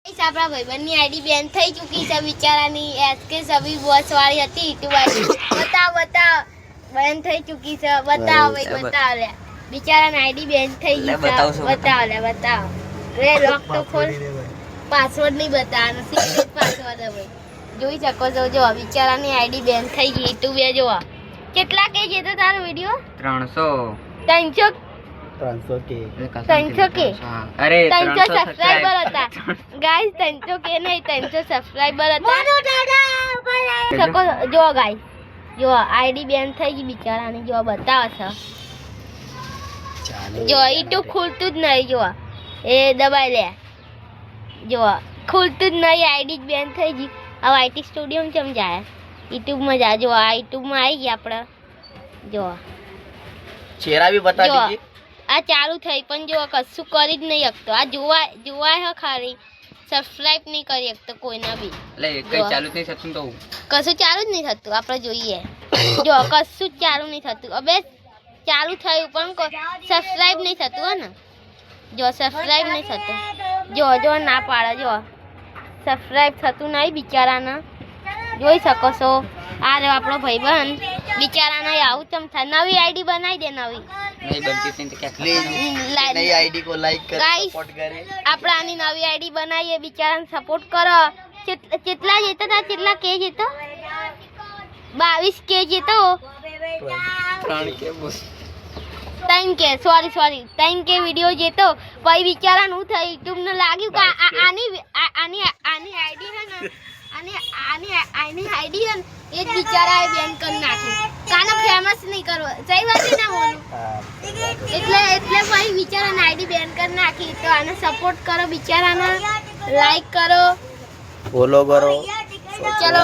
આપણા ભાઈબંધની આઈડી બેન થઈ ચૂકી છે બિચારાની એસકે સવી બોસ વાળી હતી યુટ્યુબ આઈડી બતાવ બેન થઈ ચૂકી છે બતાવ ભાઈ બતાવ લે બિચારાની આઈડી બેન થઈ ગઈ છે બતાવ રે લોક તો ખોલ પાસવર્ડ નહીં બતાવવાનો સિક્રેટ પાસવર્ડ હવે જોઈ શકો છો જો બિચારાની આઈડી બેન થઈ ગઈ યુટ્યુબ એ જો કેટલા કે છે તો તારો વિડિયો 300 કે અરે 300 સબસ્ક્રાઇબર હતા ગાઈસ 300 કે નહીં 300 સબસ્ક્રાઇબર હતા શકો જો ગાઈસ જો આઈડી બેન થઈ ગઈ બિચારાની જો બતાવે છે જો યુટ્યુબ ખુલતું જ નહીં જો એ દબાઈ લે જો ખુલતું જ નહીં આઈડી બેન થઈ ગઈ હવે આઈટી સ્ટુડિયો માં સમજાય યુટ્યુબ માં જા જો આ યુટ્યુબ માં આવી ગયા આપણે જો ચહેરા भी बता दीजिए આ ચાલુ થઈ પણ જો કશું કરી જ નહીં શકતો આ જોવાય હે ખાલી સબસ્ક્રાઇબ નહીં કરી શકતો કોઈના બી એટલે કઈ ચાલુ જ નહીં થતું તો કશું ચાલુ જ નહીં થતું આપણે જોઈએ જો કશું જ ચાલુ નહીં થતું અબે ચાલુ થયું પણ સબસ્ક્રાઇબ નહીં થતું હે ને જો સબસ્ક્રાઇબ નહીં થતું જો ના પાડે જો સબસ્ક્રાઇબ થતું નહીં બિચારાને જોઈ શકો છો આ રહ્યો આપણો ભાઈબંધ બિચારાને આવું તમ થાય નવી આઈડી બનાવી દે નવી नहीं बनती थी तो क्या प्लीज नई आईडी को लाइक करें सपोर्ट करें આપણે આની નવી આઈડી બનાવીએ બિચારાને સપોર્ટ કરો કેટલા જેતો તા કેટલા કે જેતો 22 કે જેતો 3 के बस 3 કે સોરી 3 કે વિડિયો જેતો પછી બિચારાને હું થઈ યુટ્યુબ ને લાગ્યું કે આની આઈડી હે ને આની આઈડી હે ને એ બિચારાએ બેન કરી નાખી કાનો ફેમસ નહીં કરવો સહી વાત છે ના બોલું એટલે ભાઈ બિચારાને આઈડી બેન કરી નાખી તો આને સપોર્ટ કરો બિચારાને લાઈક કરો ફોલો કરો ચલો